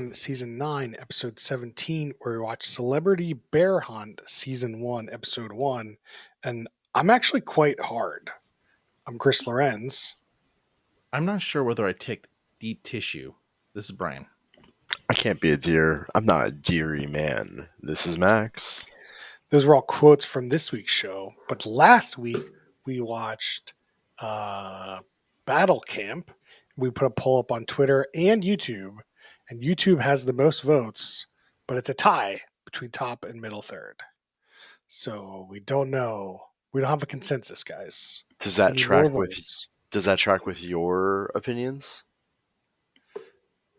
on Season 9, Episode 17, where we watch Celebrity Bear Hunt, Season 1, Episode 1. And I'm actually quite hard. I'm Chris Lorenz. I'm not sure whether I take deep tissue. This is Brian. I can't be a deer. I'm not a deery man. This is Max. Those were all quotes from this week's show. But last week, we watched Battle Camp. We put a poll up on Twitter and YouTube. And YouTube has the most votes, but it's a tie between top and middle third. So we don't know. We don't have a consensus, guys. Does that track with your opinions?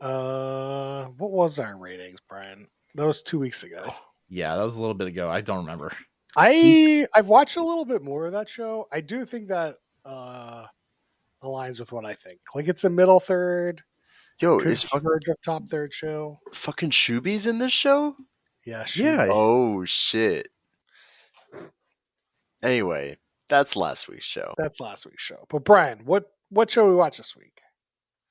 What was our ratings, Brian? That was 2 weeks ago. Yeah, that was a little bit ago. I don't remember. I've watched a little bit more of that show. I do think that aligns with what I think. Like, it's a middle third. Yo, is fucking top third show. Fucking Shoobies in this show? Yeah, yeah. Oh shit. Anyway, that's last week's show. But Brian, what show we watch this week?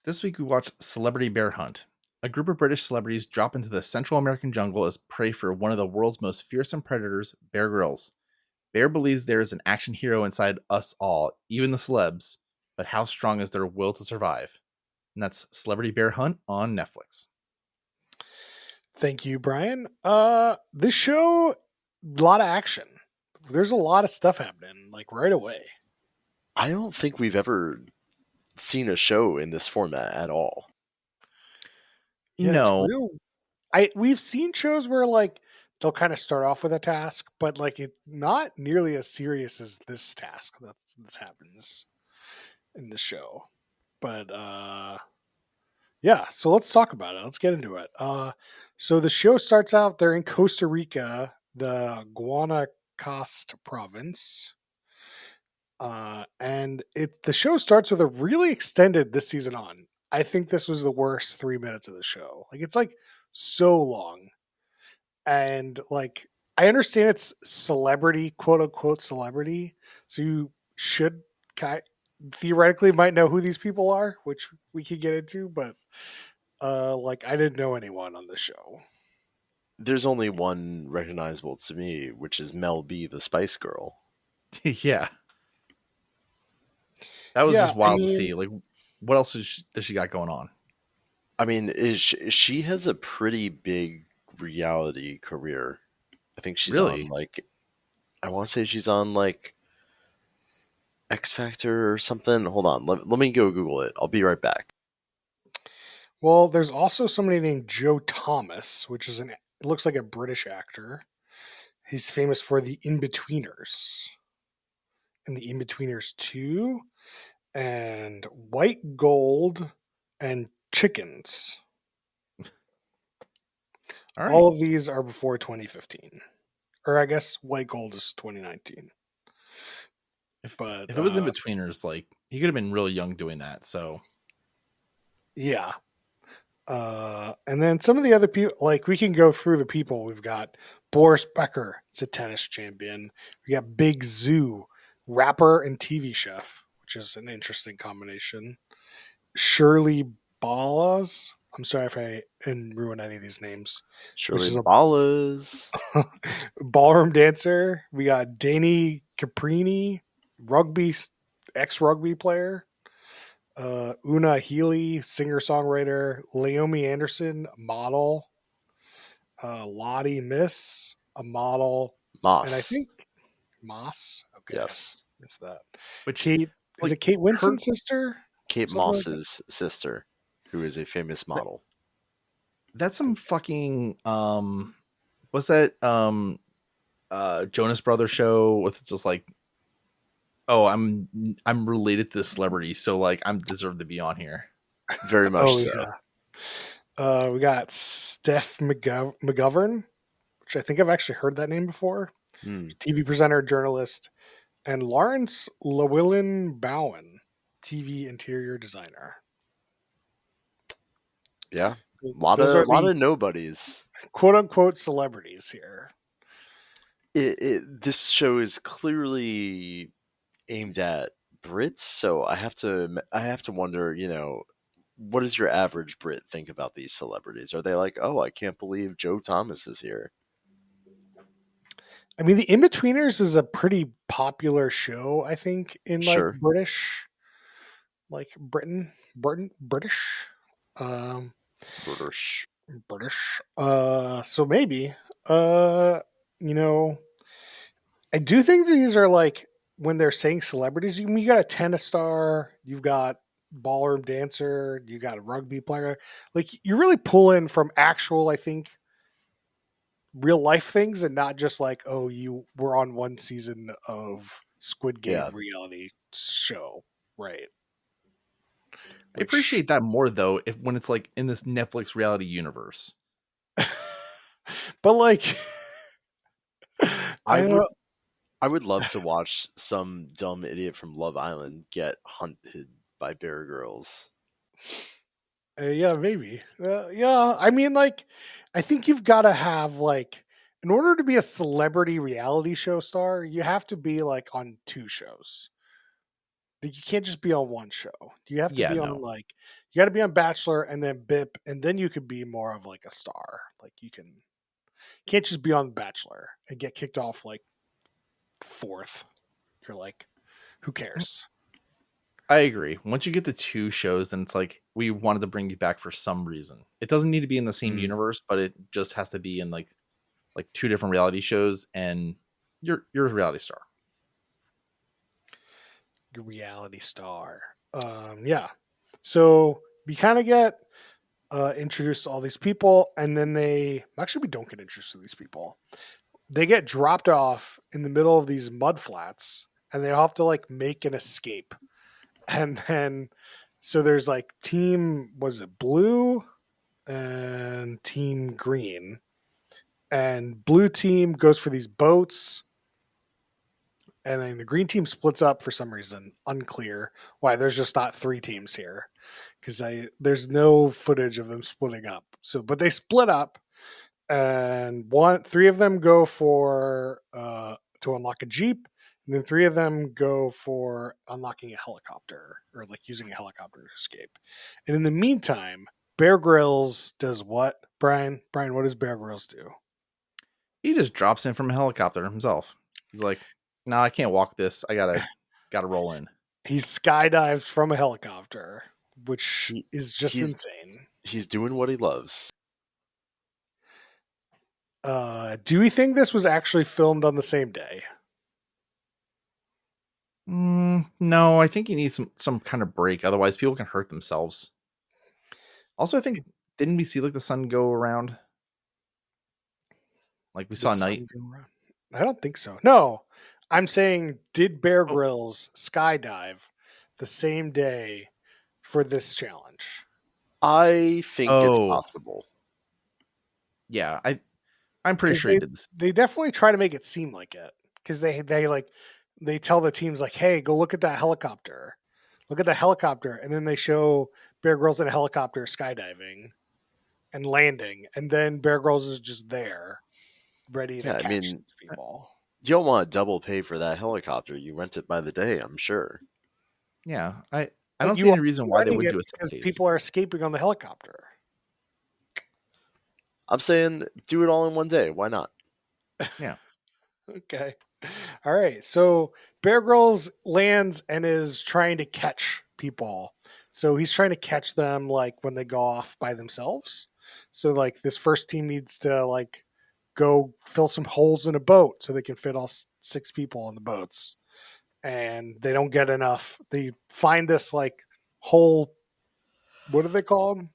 This week we watched Celebrity Bear Hunt. A group of British celebrities drop into the Central American jungle as prey for one of the world's most fearsome predators, Bear Grylls. Bear believes there is an action hero inside us all, even the celebs, but how strong is their will to survive? And that's Celebrity Bear Hunt on Netflix. Thank you, Brian. This show, a lot of action. There's a lot of stuff happening, like, right away. I don't think we've ever seen a show in this format at all. Yeah, no. We've seen shows where, like, they'll kind of start off with a task, but, like, it's not nearly as serious as this task that happens in the show. But yeah, so let's talk about it. Let's get into it. So the show starts out, they're in Costa Rica, the Guanacaste province. And the show starts with a really extended this season on. I think this was the worst 3 minutes of the show. Like, it's like so long. And like, I understand it's celebrity, quote unquote celebrity. So you should theoretically might know who these people are, which we could get into, but like, I didn't know anyone on the show. There's only one recognizable to me, which is Mel B, the Spice Girl. Yeah. That was just wild to see. Like, what else does she got going on? I mean, she has a pretty big reality career. I think she's on, like, I want to say she's on, like, X Factor or something. Hold on. Let me go Google it. I'll be right back. Well, there's also somebody named Joe Thomas, which is it looks like a British actor. He's famous for The In-Betweeners and The In-Betweeners 2 and White Gold and Chickens. All of these are before 2015. Or I guess White Gold is 2019. If it was In-Betweeners, like, he could have been really young doing that, so. Yeah. And then some of the other people, like, we can go through the people. We've got Boris Becker, it's a tennis champion. We got Big Zoo, rapper and TV chef, which is an interesting combination. Shirley Ballas. I'm sorry if I didn't ruin any of these names. Shirley Ballas. Ballroom dancer. We got Danny Caprini, ex-rugby player. Una Healy, singer-songwriter. Naomi Anderson, model. Lottie Miss, a model. Moss. And I think Moss. Okay. Yes. It's that. Which Kate, is it Kate Winston's sister? Kate Moss's sister, who is a famous model. That's some fucking what's that Jonas Brothers show with just like, oh, I'm related to this celebrity, so like I'm deserved to be on here. Very much so. Yeah. We got Steph McGovern, which I think I've actually heard that name before. TV presenter, journalist, and Lawrence Llewellyn Bowen, TV interior designer. Yeah, a lot of nobodies, quote unquote celebrities here. This show is clearly aimed at Brits, so I have to wonder, you know, what does your average Brit think about these celebrities? Are they like, oh, I can't believe Joe Thomas is here? I mean, The In-Betweeners is a pretty popular show, I think, in like Sure. British, like British, um, British. British. So maybe, uh, you know, I do think these are like when they're saying celebrities. You got a tennis star, you've got ballroom dancer, you got a rugby player. Like you really pull in from actual, I think, real life things, and not just like, oh, you were on one season of Squid Yeah. Game reality show, right? I Which, appreciate that more though if when it's like in this Netflix reality universe. but like, I I don't know. would I would love to watch some dumb idiot from Love Island get hunted by Bear Grylls. Yeah, maybe. Yeah, I mean, like, I think you've got to have like, in order to be a celebrity reality show star, you have to be like on two shows. Like, you can't just be on one show. You have to Yeah, be on no. like, you got to be on Bachelor and then BIP, and then you could be more of like a star. Like, can't just be on Bachelor and get kicked off like fourth. You're like, who cares? I agree. Once you get the two shows, then it's like we wanted to bring you back for some reason. It doesn't need to be in the same Mm. universe, but it just has to be in like two different reality shows, and you're a reality star. Reality star. Yeah. So we kind of get introduced to all these people, and then we don't get introduced to these people. They get dropped off in the middle of these mud flats, and they have to like make an escape. And then, so there's like team, was it blue and team green, and blue team goes for these boats, and then the green team splits up for some reason, unclear why. There's just not three teams here because there's no footage of them splitting up. So, but they split up, and three of them go for to unlock a jeep, and then three of them go for unlocking a helicopter, or like using a helicopter to escape. And in the meantime, Bear Grylls does what? Brian, what does Bear Grylls do? He just drops in from a helicopter himself. He's like, "No, I can't walk this. I gotta roll in." He skydives from a helicopter, which He is just he's insane. he's doing what he loves. Do we think this was actually filmed on the same day? No, I think you need some kind of break. Otherwise, people can hurt themselves. Also, I think didn't we see like the sun go around? Like we The saw night. sun go around? I don't think so. No, I'm saying, did Bear Oh, Grylls skydive the same day for this challenge? I think it's oh, possible. yeah. I'm pretty Because sure he did this. they definitely try to make it seem like it. Because they tell the teams like, hey, go look at that helicopter. Look at the helicopter. And then they show Bear Grylls in a helicopter skydiving and landing. And then Bear Grylls is just there, ready to Yeah, I catch mean, these people. you don't want to double pay for that helicopter. You rent it by the day, I'm sure. Yeah, I But don't you see are any reason why they running wouldn't it do it 7 because days. people are escaping on the helicopter. I'm saying do it all in one day. Why not? Yeah, Okay. All right. So Bear Grylls lands and is trying to catch people. So he's trying to catch them like when they go off by themselves. So like this first team needs to like go fill some holes in a boat so they can fit all six people on the boats. And they don't get enough. They find this like hole. What do they call them?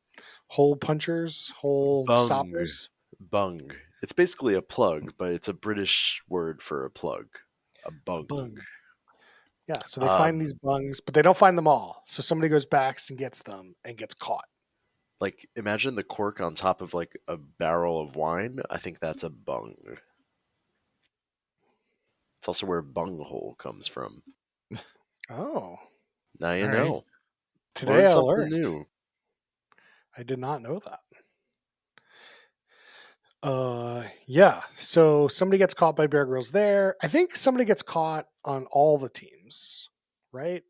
Hole punchers, hole Bung. stoppers. Bung. It's basically a plug, but it's a British word for a plug. A A bung. bung. Yeah, so they find these Um, bungs, but they don't find them all. So somebody goes back and gets them and gets caught. like imagine the cork on top of like a barrel of wine. I think that's a bung. It's also where bunghole comes from. Oh, Now you all right. know. today Learn I something learned. new. I did not know that. Yeah. So somebody gets caught by Bear Grylls there. I think somebody gets caught on all the teams, right?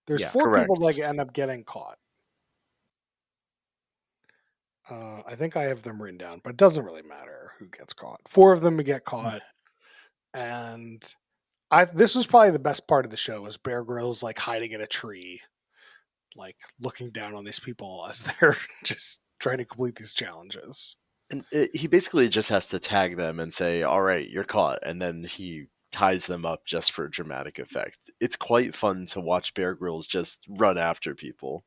There's Yeah, four people that Correct. end up getting caught. I think I have them written down, but it doesn't really matter who gets caught. 4 of them get caught, and I this was probably the best part of the show was Bear Grylls like hiding in a tree, like looking down on these people as they're just trying to complete these challenges. And he basically just has to tag them and say, "All right, you're caught," and then he ties them up just for dramatic effect. It's quite fun to watch Bear Grylls just run after people.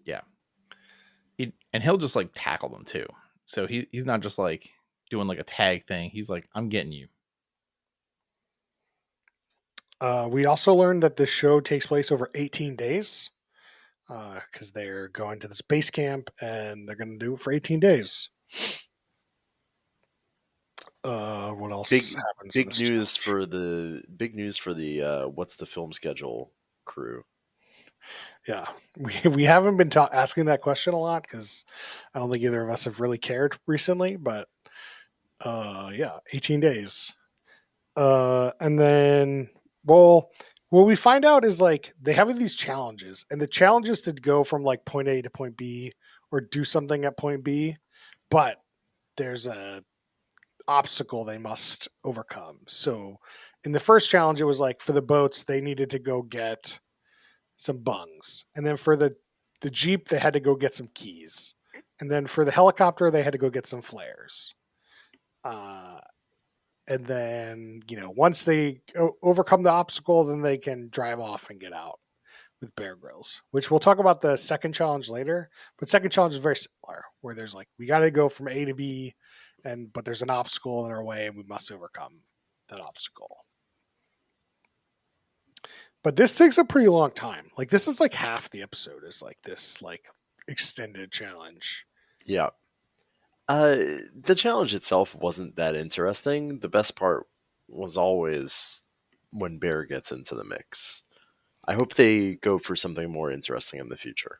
Yeah. And he'll just like tackle them too. So he's not just like doing like a tag thing. He's like, I'm getting you. We also learned that this show takes place over 18 days because they're going to this base camp and they're going to do it for 18 days. What else happens in Big this news challenge? for the what's the film schedule crew. Yeah, we haven't been asking that question a lot because I don't think either of us have really cared recently. But yeah, 18 days. And then, well, what we find out is like they have these challenges, and the challenge is to go from like point A to point B or do something at point B, but there's a obstacle they must overcome. So in the first challenge, it was like for the boats, they needed to go get some bungs. And then for the Jeep, they had to go get some keys. And then for the helicopter, they had to go get some flares. Uh, and then, once they overcome the obstacle, then they can drive off and get out with Bear Grylls, which we'll talk about the second challenge later. But second challenge is very similar, where there's like, we got to go from A to B, but there's an obstacle in our way and we must overcome that obstacle. But this takes a pretty long time. Like this is like half the episode is like this like extended challenge. Yeah. The challenge itself wasn't that interesting. The best part was always when Bear gets into the mix. I hope they go for something more interesting in the future.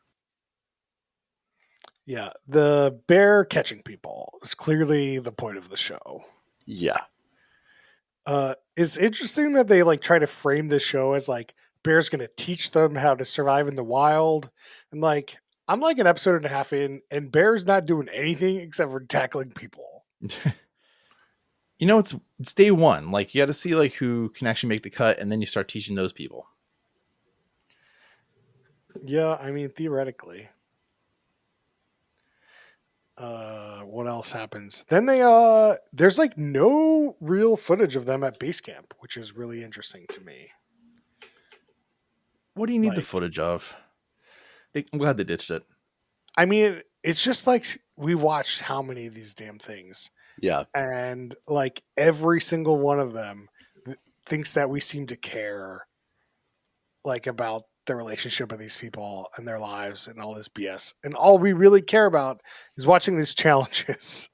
Yeah, the bear catching people is clearly the point of the show. Yeah. It's interesting that they like try to frame this show as like Bear's going to teach them how to survive in the wild, and like I'm like an episode and a half in, and Bear's not doing anything except for tackling people. It's day one. Like you got to see like who can actually make the cut, and then you start teaching those people. Yeah, I mean theoretically. What else happens? Then there's like no real footage of them at base camp, which is really interesting to me. What do you need the Like, footage of? I'm glad they ditched it. I mean, it's just like we watched how many of these damn things, Yeah. and like every single one of them thinks that we seem to care, like about the relationship of these people and their lives and all this BS. And all we really care about is watching these challenges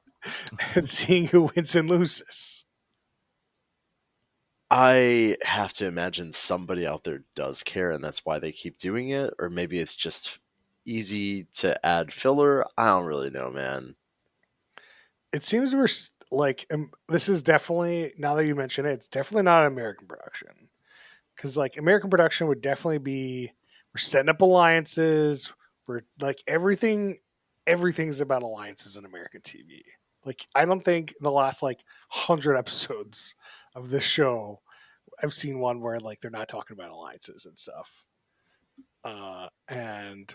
and seeing who wins and loses. I have to imagine somebody out there does care, and that's why they keep doing it. Or maybe it's just easy to add filler. I don't really know, man. It seems we're like, this is definitely, now that you mention it, it's definitely not an American production. Because like American production would definitely be, we're setting up alliances. We're like everything's about alliances in American TV. Like I don't think in the last like 100 episodes of this show, I've seen one where like they're not talking about alliances and stuff. And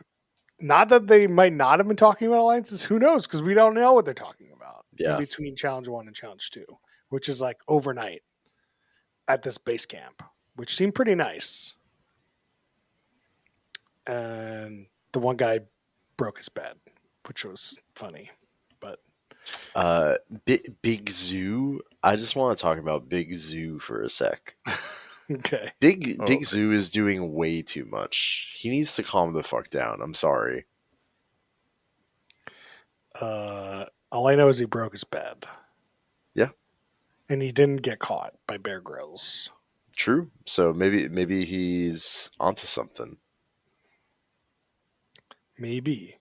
not that they might not have been talking about alliances. Who knows? Because we don't know what they're talking about in Yeah. between Challenge 1 and Challenge 2, which is like overnight at this base camp, which seemed pretty nice. And the one guy broke his bed, which was funny. But Big Zoo. I just want to talk about Big Zoo for a sec. okay. Big Zoo is doing way too much. He needs to calm the fuck down. I'm sorry. All I know is he broke his bed. Yeah. And he didn't get caught by Bear Grylls. True. So maybe he's onto something. Maybe.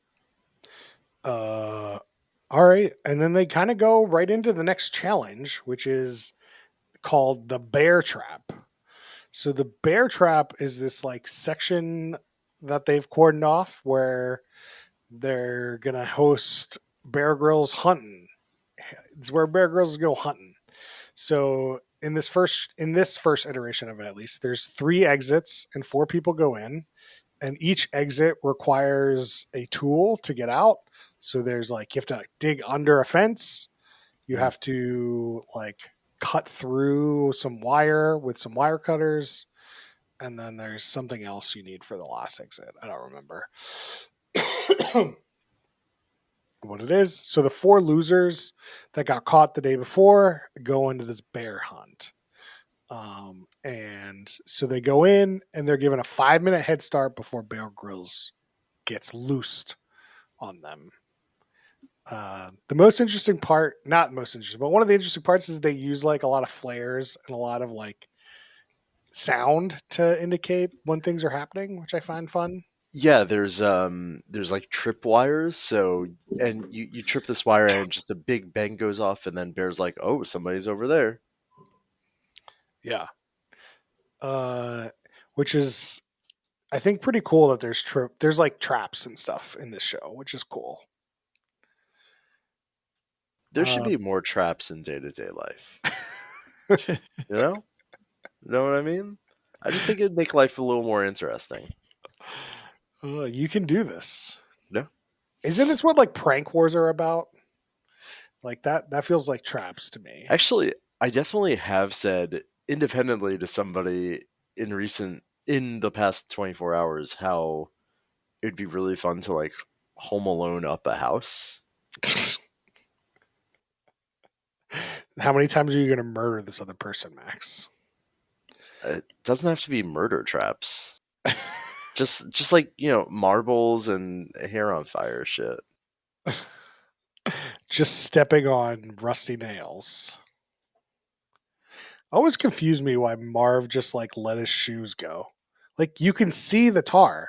All right. And then they kind of go right into the next challenge, which is called the Bear Trap. So the Bear Trap is this like section that they've cordoned off where They're gonna host Bear Grylls hunting. It's where Bear Grylls go hunting. So in this first iteration of it, at least, there's 3 exits and 4 people go in, and each exit requires a tool to get out. So there's like you have to like, dig under a fence. You Mm. have to like cut through some wire with some wire cutters, and then there's something else you need for the last exit. I don't remember what it is. So the 4 losers that got caught the day before go into this bear hunt. And so they go in and they're given a 5-minute head start before Bear Grylls gets loosed on them. The most interesting part, not most interesting, but one of the interesting parts is they use like a lot of flares and a lot of like sound to indicate when things are happening, which I find fun. Yeah, there's like trip wires, so and you trip this wire and just a big bang goes off and then Bear's like, "Oh, somebody's over there." Yeah. Uh, which is I think pretty cool that there's like traps and stuff in this show, which is cool. There should be more traps in day-to-day life. You know? You know what I mean? I just think it'd make life a little more interesting. You can do this. No? Isn't this what like prank wars are about? Like that feels like traps to me. Actually, I definitely have said independently to somebody in the past 24 hours how it'd be really fun to like home alone up a house. How many times are you going to murder this other person, Max? It doesn't have to be murder traps. Just like, marbles and hair on fire shit. Just stepping on rusty nails. Always confused me why Marv just like let his shoes go. Like you can see the tar.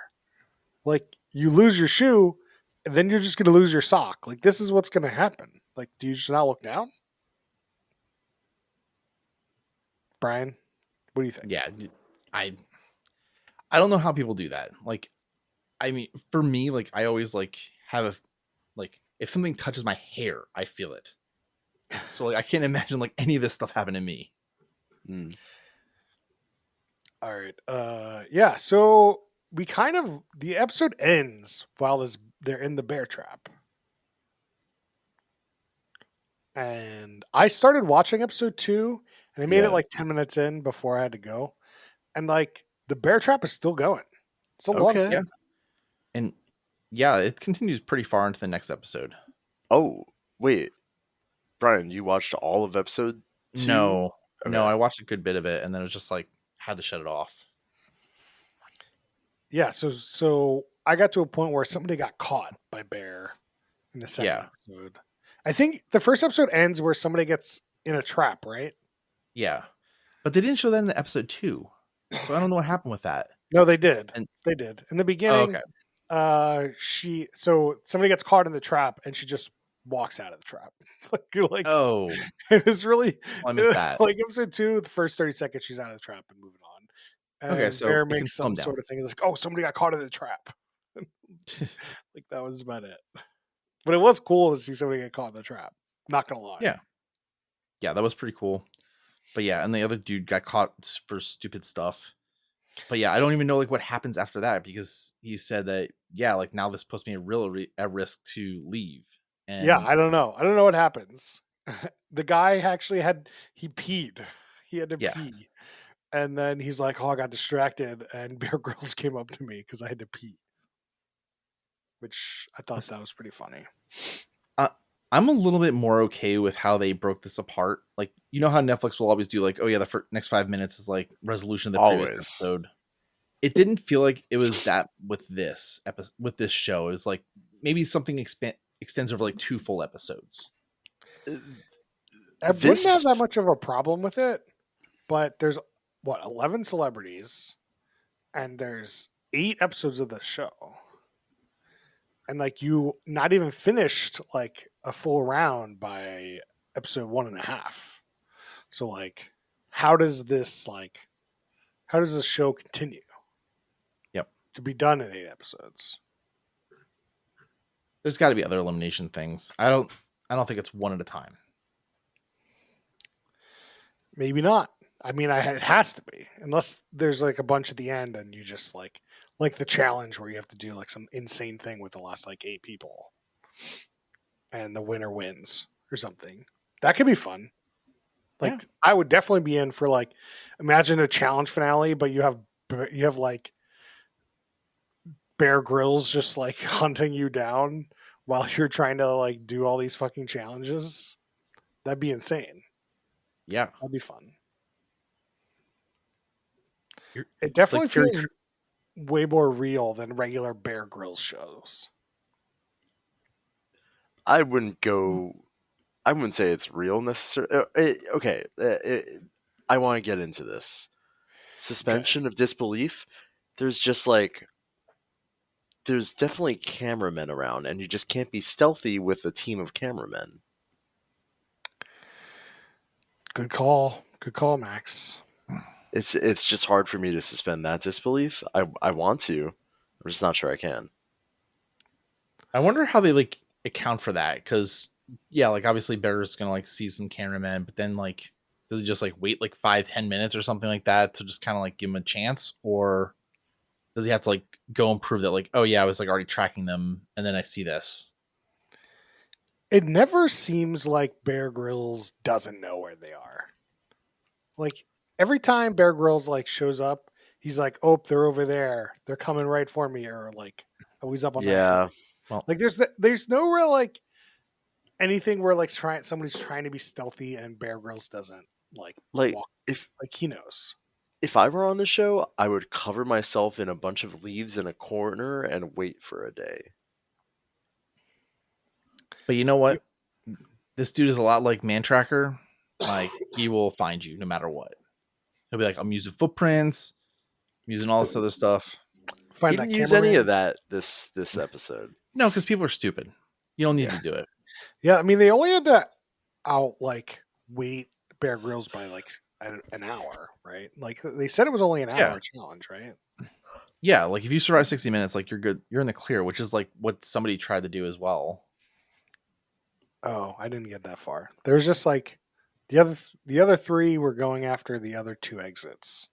Like you lose your shoe, and then you're just going to lose your sock. Like this is what's going to happen. Like, do you just not look down, Brian? What do you think? Yeah, I I don't know how people do that. Like, I mean, for me, like I always like have a like if something touches my hair, I feel it. So like I can't imagine like any of this stuff happened to me. Mm. All right. Yeah. So the episode ends while they're in the bear trap, and I started watching episode 2, and I made it Yeah. like 10 minutes in before I had to go, and like the bear trap is still going. It's a long Okay. scene. Yeah. And yeah, it continues pretty far into the next episode. Oh, wait. Brian, you watched all of episode 2? No, Okay. I watched a good bit of it and then it was just like had to shut it off. Yeah. So I got to a point where somebody got caught by bear in the second Yeah. episode. I think the first episode ends where somebody gets in a trap, right? Yeah. But they didn't show that in the episode 2. So I don't know what happened with that. No, they did. And They did. In the oh, beginning, okay. so somebody gets caught in the trap and she just walks out of the trap. like Oh, it was really well, I missed that. like episode 2, the first 30 seconds she's out of the trap and moving on. Okay, And so Bear it can makes slow 'em some down. sort of thing. It's like, oh, somebody got caught in the trap. Like that was about it. But it was cool to see somebody get caught in the trap. Not gonna lie. Yeah. Yeah, that was pretty cool. But yeah, and the other dude got caught for stupid stuff. But yeah, I don't even know like what happens after that because he said that yeah, like now this puts me at risk to leave. Yeah, And I don't know. I don't know what happens. The guy actually he peed. He had to yeah, pee. And then he's like, "Oh, I got distracted," and Bear Grylls came up to me because I had to pee, which I thought this- that was pretty funny. uh, I'm a little bit more okay with how they broke this apart. Like you know how Netflix will always do like, oh yeah, the next 5 minutes is like resolution of the previous Always. episode. It didn't feel like it was that with this episode with this show. It was like maybe something extends over like 2 full episodes. I wouldn't have This that much of a problem with it, but there's 11 celebrities, and there's 8 episodes of the show, and like you not even finished like a full round by episode 1.5. So like, how does this show continue? Yep. To be done in 8 episodes. There's got to be other elimination things. I don't think it's one at a time. Maybe not. I mean, it has to be, unless there's like a bunch at the end and you just like the challenge where you have to do like some insane thing with the last like 8 people, and the winner wins or something. That could be fun. Like, Yeah. I would definitely be in for like, imagine a challenge finale, but you have like Bear Grylls just like hunting you down while you're trying to like do all these fucking challenges. That'd be insane. Yeah. That'd be fun. You're, It it's like definitely Fury. feels way more real than regular Bear Grylls shows. I wouldn't say it's real necessarily. Okay, I want to get into this suspension of disbelief. There's just like there's definitely cameramen around, and you just can't be stealthy with a team of cameramen. Good call. Good call, Max. It's just hard for me to suspend that disbelief. I want to. I'm just not sure I can. I wonder how they like account for that, because yeah, like obviously Bear's gonna like see some cameramen, but then like does he just like wait like 5-10 minutes or something like that to just kind of like give him a chance, or does he have to like go and prove that like, oh yeah, I was like already tracking them and then I see this? It never seems like Bear Grylls doesn't know where they are. Like, every time Bear Grylls like shows up, he's like, "Oh, they're over there. They're coming right for me," or like, "Oh, he's up on that hill." Yeah, Well, Like, there's no real like anything where like somebody's trying to be stealthy and Bear Grylls doesn't like like walk, if like he knows. if I were on the show, I would cover myself in a bunch of leaves in a corner and wait for a day. but you know what? This dude is a lot like Man Tracker. Like he will find you no matter what. He'll be like, I'm using footprints, I'm using all this other stuff. He Find that didn't use any cameraman. of that this episode. No, because people are stupid. You don't need Yeah, to do it. yeah. I mean, they only had to wait Bear Grylls by like an hour, right? Like they said it was only an Yeah. hour challenge, right? Yeah, like if you survive 60 minutes, like you're good. You're in the clear, which is like what somebody tried to do as well. Oh, I didn't get that far. There was just like the other 3 were going after the other 2 exits.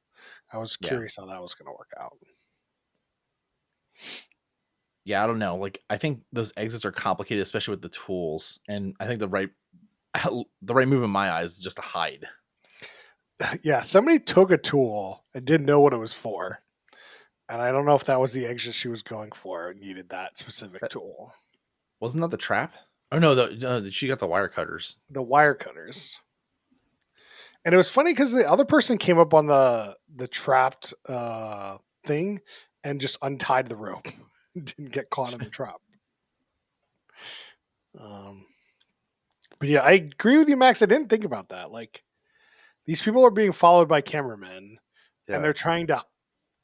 I was Yeah. curious how that was going to work out. Yeah, I don't know. Like I think those exits are complicated, especially with the tools. And I think the right move in my eyes is just to hide. Yeah, somebody took a tool and didn't know what it was for. And I don't know if that was the exit she was going for and needed that specific tool. Wasn't that the trap? Oh no, she got the wire cutters. The wire cutters. And it was funny because the other person came up on the trapped thing and just untied the rope. Didn't get caught in the trap. But yeah, I agree with you, Max. I didn't think about that. Like, these people are being followed by cameramen, and they're trying to.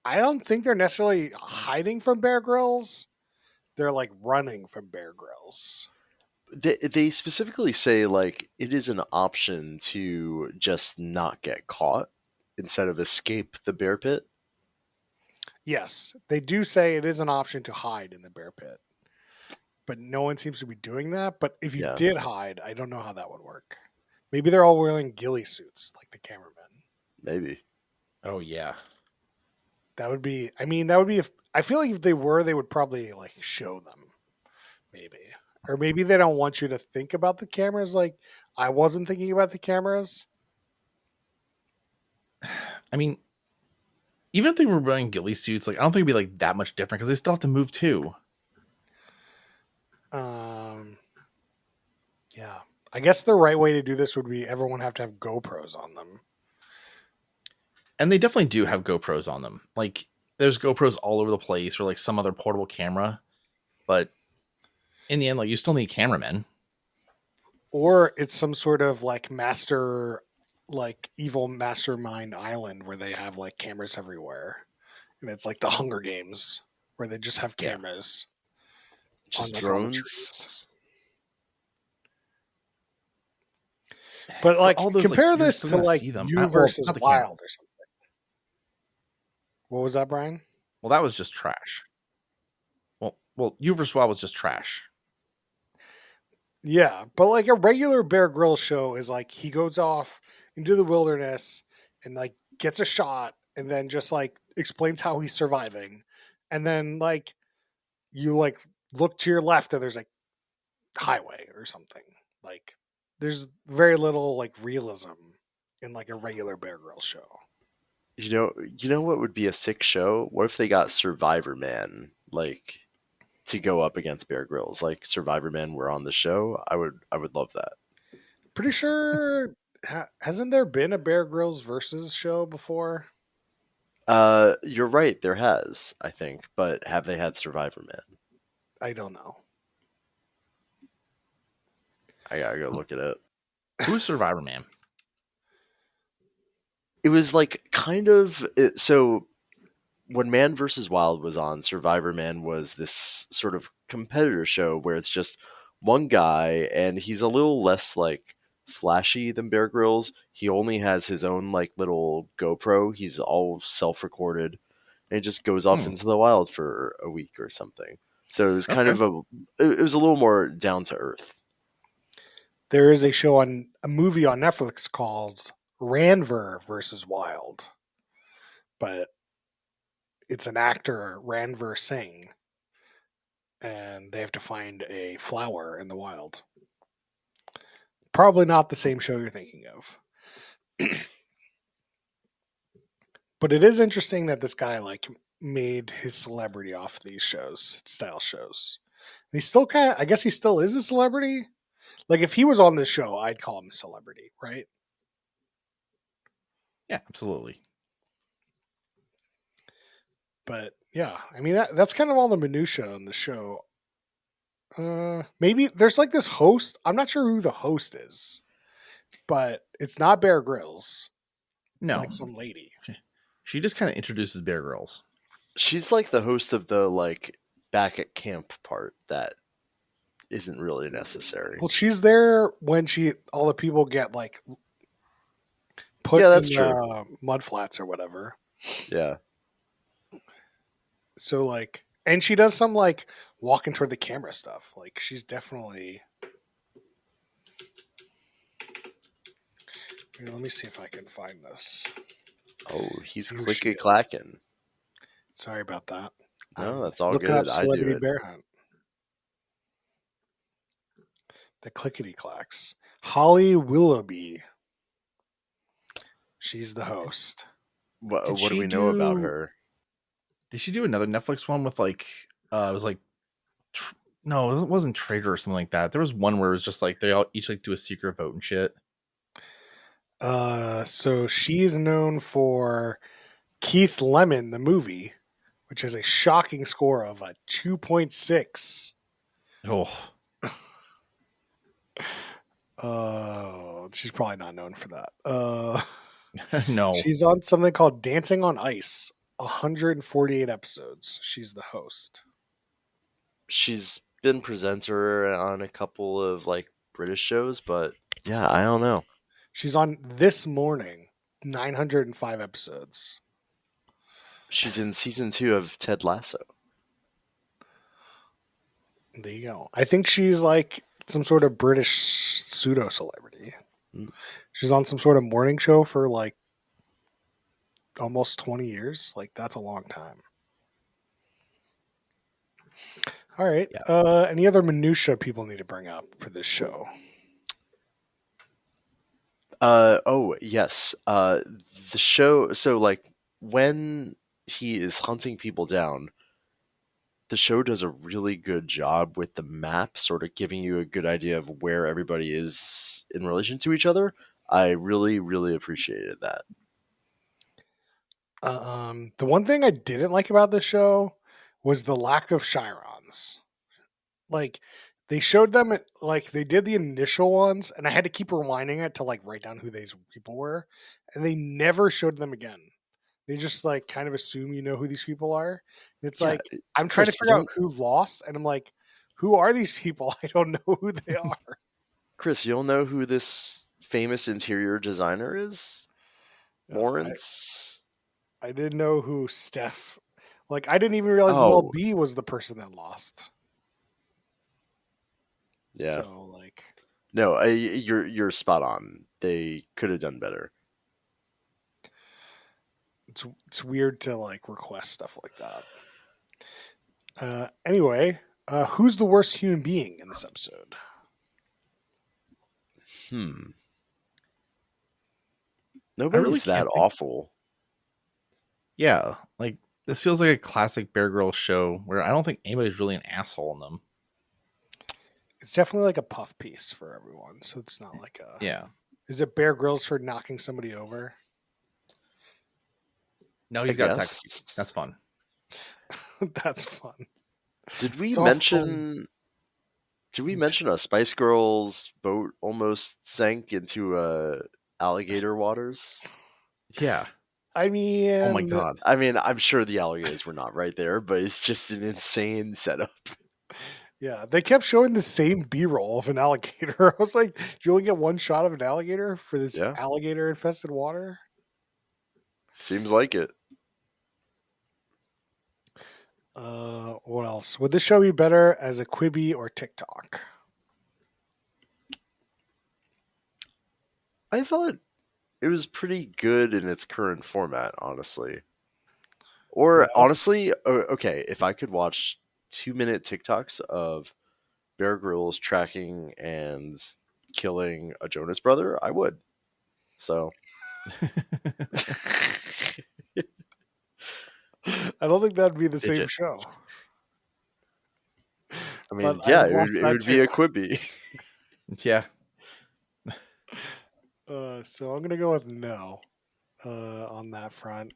I don't think they're necessarily hiding from Bear Grylls. They're like running from Bear Grylls. They specifically say like it is an option to just not get caught instead of escape the bear pit. Yes, they do say it is an option to hide in the bear pit, but no one seems to be doing that. But if you did hide, I don't know how that would work. Maybe they're all wearing ghillie suits like the cameramen. Maybe. Oh yeah. That would be. I mean, that would be. I feel like if they were, they would probably like show them. Maybe, or maybe they don't want you to think about the cameras. Like I wasn't thinking about the cameras. I mean, even if they were wearing ghillie suits, like I don't think it'd be like that much different because they still have to move too. Yeah. I guess the right way to do this would be everyone have to have GoPros on them. And they definitely do have GoPros on them. Like there's GoPros all over the place or like some other portable camera. But in the end, like you still need cameramen. Or it's some sort of like evil mastermind island where they have like cameras everywhere. And it's like the Hunger Games where they just have cameras. Just on drones. But like all those, compare like, this to like You versus Wild or something. What was that, Brian? Well, that was just trash. Well, You vs. Wild was just trash. Yeah, but like a regular Bear Grylls show is like he goes off into the wilderness and like gets a shot and then just like explains how he's surviving. And then like you like look to your left and there's like highway or something. Like there's very little like realism in like a regular Bear Grylls show. You know what would be a sick show? What if they got Survivor Man like to go up against Bear Grylls? Like Survivor Man were on the show. I would love that. Pretty sure hasn't there been a Bear Grylls versus show before? You're right. There has, I think, but have they had Survivor Man? I don't know. I gotta go look it up. Who's Survivor Man? It was like kind of so when Man vs. Wild was on, Survivor Man was this sort of competitor show where it's just one guy and he's a little less like flashy than Bear Grylls. He only has his own like little GoPro. He's all self-recorded and he just goes off Hmm. into the wild for a week or something. So it was kind Okay. of it was a little more down to earth. There is a movie on Netflix called Ranver versus Wild, but it's an actor Ranver Singh, and they have to find a flower in the wild. Probably not the same show you're thinking of, but it is interesting that this guy like made his celebrity off these shows, style shows. And he's still kind of, I guess he still is a celebrity. Like if he was on this show, I'd call him a celebrity, right? Yeah, absolutely. But yeah, I mean that's kind of all the minutia in the show. Maybe there's like this host. I'm not sure who the host is, but it's not Bear Grylls. It's No, like some lady. she just kind of introduces Bear Grylls. She's like the host of the like back at camp part that isn't really necessary. Well, she's there when all the people get like put Yeah, in that's true. mud flats or whatever. Yeah. So like, and she does some like walking toward the camera stuff. Like she's definitely. Here, let me see if I can find this. Oh, he's See who she clicky is. clacking. Sorry about that. No, I'm that's all looking up good. I do celebrity it. bear hunt. The clickety clacks. Holly Willoughby. She's the host. Did What do she we know about do? her? Did she do another Netflix one with like? It was like, no, it wasn't Trader or something like that. There was one where it was just like they all each like do a secret vote and shit. So she's known for Keith Lemon, the movie, which has a shocking score of a 2.6. Oh, She's probably not known for that. no. She's on something called Dancing on Ice, 148 episodes. She's the host. She's been presenter on a couple of like British shows, but yeah, I don't know. She's on This Morning, 905 episodes. She's in season 2 of Ted Lasso. There you go. I think she's like some sort of British pseudo celebrity. Mm. She's on some sort of morning show for like almost 20 years. Like that's a long time. All right. Yeah. Any other minutia people need to bring up for this show? Oh yes. The show. So like when he is hunting people down, the show does a really good job with the map, sort of giving you a good idea of where everybody is in relation to each other. I really, really appreciated that. The one thing I didn't like about this show was the lack of Chirons. Like they showed them like they did the initial ones, and I had to keep rewinding it to like write down who these people were, and they never showed them again. They just like kind of assume you know who these people are. And it's Yeah, like I'm trying to Chris, you figure out don't. who lost, and I'm like, who are these people? I don't know who they are. Chris, you don't know who this famous interior designer is? Uh, Lawrence. I didn't know who Steph. Like I didn't even realize Mel Oh, B was the person that lost. Yeah. So like, No, you're spot on. They could have done better. it's weird to like request stuff like that. Anyway, who's the worst human being in this episode? Hmm. I really Nobody's that can't think. awful. Yeah, like this feels like a classic Bear Grylls show where I don't think anybody's really an asshole in them. It's definitely like a puff piece for everyone. So it's not like a. Yeah. Is it Bear Grylls for knocking somebody over? No, I he's got to attack the people. guess. That's fun. That's fun. Did we It's all fun. mention? Did we mention a Spice Girls boat almost sank into alligator waters? Yeah. I Oh my mean, god. I mean, I'm sure the alligators were not right there, but it's just an insane setup. yeah, they kept showing the same B-roll of an alligator. I was like, "Do you only get one shot of an alligator for this Yeah, alligator-infested water?" seems like it. What else? Would this show be better as a Quibi or TikTok? I thought it was pretty good in its current format, honestly. Or Yeah. honestly, okay, if I could watch 2-minute TikToks of Bear Grylls tracking and killing a Jonas brother, I would. So, I don't think that'd be the it same just, show, I but mean, I yeah, would watch it that would be too. a Quibi. Yeah. So I'm gonna go with no on that front.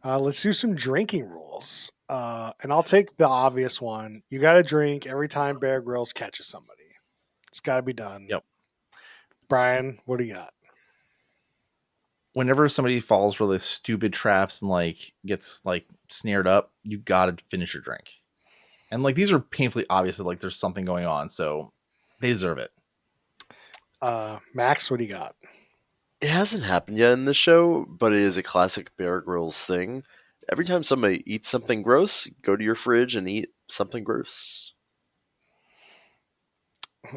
Let's do some drinking rules, and I'll take the obvious one. You got to drink every time Bear Grylls catches somebody. It's got to be done. Yep. Brian, what do you got? Whenever somebody falls for the stupid traps and like gets like snared up, you gotta finish your drink. And like these are painfully obvious that like there's something going on, so they deserve it. Max, what do you got? It hasn't happened yet in the show, but it is a classic Bear Grylls thing. Every time somebody eats something gross, go to your fridge and eat something gross.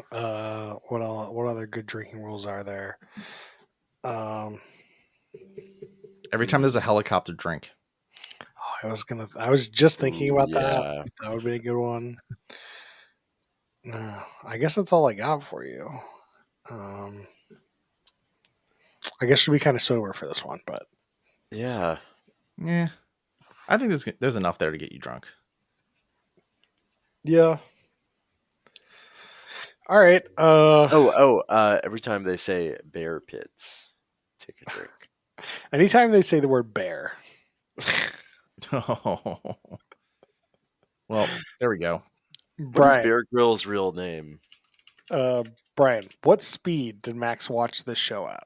What other good drinking rules are there? Um, Every time there's a helicopter, drink. I was just thinking Ooh, about that. yeah. That would be a good one. No, I guess that's all I got for you. Um, I guess you'll be kind of sober for this one, but Yeah. Yeah. I think there's enough there to get you drunk. yeah. All right. Every time they say bear pits, take a drink. Anytime they say the word bear, Well, there we go. What is Brian. Bear Grylls' real name? Uh, Brian, what speed did Max watch this show at?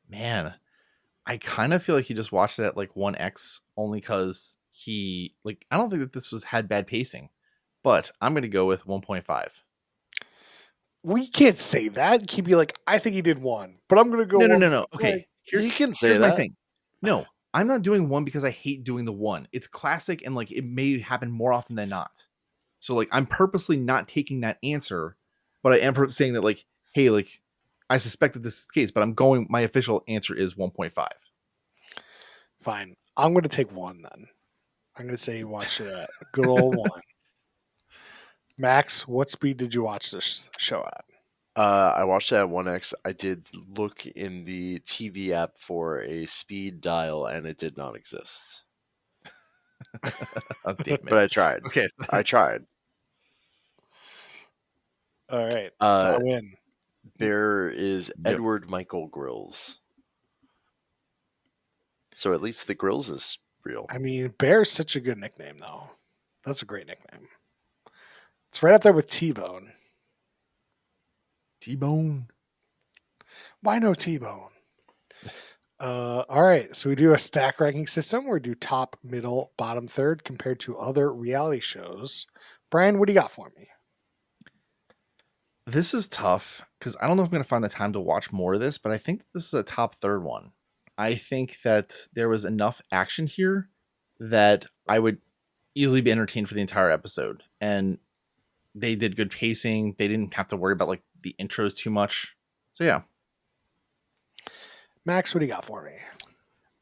Man, I kind of feel like he just watched it at like 1x only because he like I don't think that this was had bad pacing, but I'm gonna go with 1.5. We can't say that. Keep be like, I think he did one, but I'm gonna go one. No. Like, Okay, You can say here's my that. thing. No, I'm not doing one because I hate doing the one. It's classic and like it may happen more often than not. So like I'm purposely not taking that answer, but I am saying that like, hey, like I suspect that this is the case, but I'm going. My official answer is 1.5. fine. I'm gonna take one then. I'm gonna say you watched it at a good old one. Max, what speed did you watch this show at? I watched it at 1x. I did look in the TV app for a speed dial, and it did not exist. Oh, damn But it. I tried. Okay. I tried. All right, so I Uh, win. Bear is Yep. Edward Michael Grills. So at least the Grills is real. I mean, Bear's such a good nickname, though. That's a great nickname. It's right up there with T-Bone. T-Bone. Why no T-Bone? All right, so we do a stack ranking system where we do top, middle, bottom, third compared to other reality shows. Brian, what do you got for me? This is tough because I don't know if I'm going to find the time to watch more of this, but I think this is a top third one. I think that there was enough action here that I would easily be entertained for the entire episode. And They did good pacing. They didn't have to worry about like the intros too much. So yeah. Max, what do you got for me?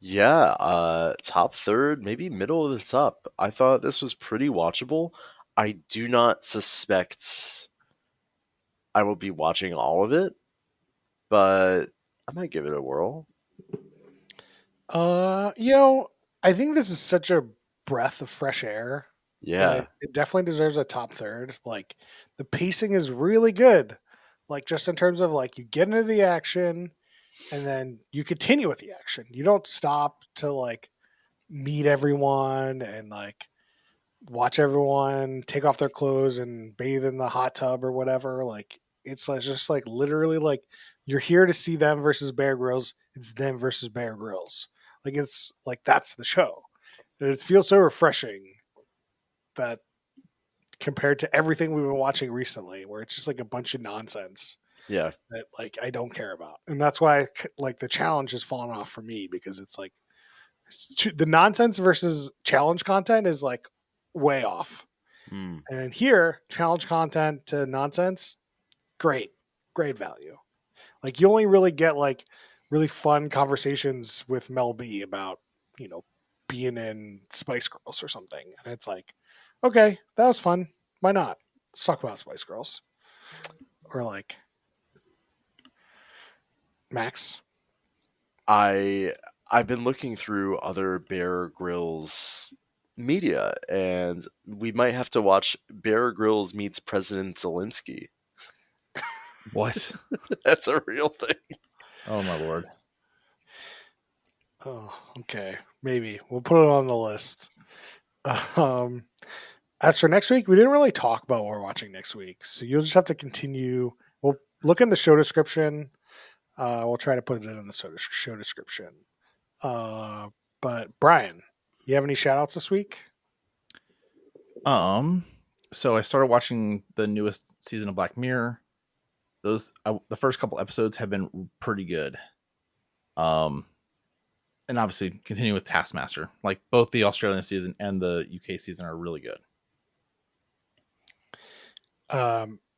Yeah, top third, maybe middle of the top. I thought this was pretty watchable. I do not suspect I will be watching all of it, but I might give it a whirl. You know, I think this is such a breath of fresh air that Yeah. it definitely deserves a top third. Like the pacing is really good. Like just in terms of like you get into the action and then you continue with the action. You don't stop to like meet everyone and like watch everyone take off their clothes and bathe in the hot tub or whatever. Like it's like just like literally like you're here to see them versus Bear Grylls. It's them versus Bear Grylls. Like it's like that's the show. And it feels so refreshing that compared to everything we've been watching recently, where it's just like a bunch of nonsense Yeah. that like I don't care about, and that's why like the challenge has fallen off for me because it's like the nonsense versus challenge content is like way off. Hmm. And here, challenge content to nonsense, great, great value. Like you only really get like really fun conversations with Mel B about, you know, being in Spice Girls or something. And it's like, okay, that was fun. Why not? Let's talk about Spice Girls. Or like Max. I've been looking through other Bear Grylls media, and we might have to watch Bear Grylls meets President Zelensky. What? That's a real thing. Oh my lord. Oh, okay. Maybe. We'll put it on the list. Um as for next week, we didn't really talk about what we're watching next week. So you'll just have to continue. We'll look in the show description. We'll try to put it in the show description. Uh, but Brian, you have any shout outs this week? So I started watching the newest season of Black Mirror. The first couple episodes have been pretty good. And obviously continue with Taskmaster. Like both the Australian season and the UK season are really good.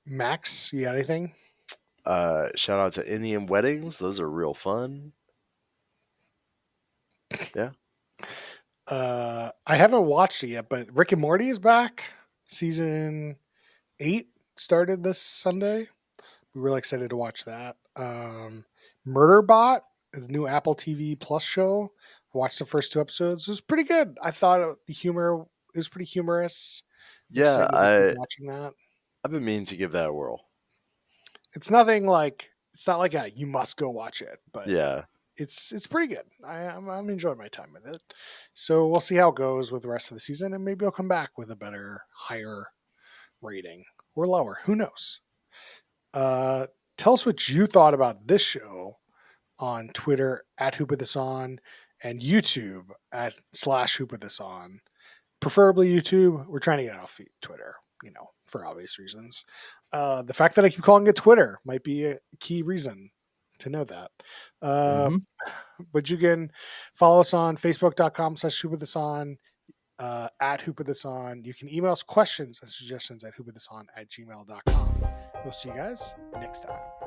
Max, you got anything? Shout out to Indian weddings; those are real fun. Yeah. I haven't watched it yet, but Rick and Morty is back. Season 8 started this Sunday. We're really excited to watch that. Murderbot, the new Apple TV Plus show. I watched the first 2 episodes. It was pretty good. I thought the humor it was pretty humorous. I'm Yeah, excited to keep watching that. I've been meaning to give that a whirl. It's nothing like it's not like a you must go watch it, but Yeah. it's pretty good. I'm enjoying my time with it. So we'll see how it goes with the rest of the season, and maybe I'll come back with a better, higher rating or lower. Who knows? Tell us what you thought about this show on Twitter at @HoopOfThisOn and YouTube at /HoopOfThisOn. Preferably YouTube. We're trying to get it off Twitter, you know, for obvious reasons. The fact that I keep calling it Twitter might be a key reason to know that. But you can follow us on Facebook.com/HoopOfThisOn, at HoopOfThisOn. You can email us questions and suggestions at HoopOfThisOn@gmail.com. We'll see you guys next time.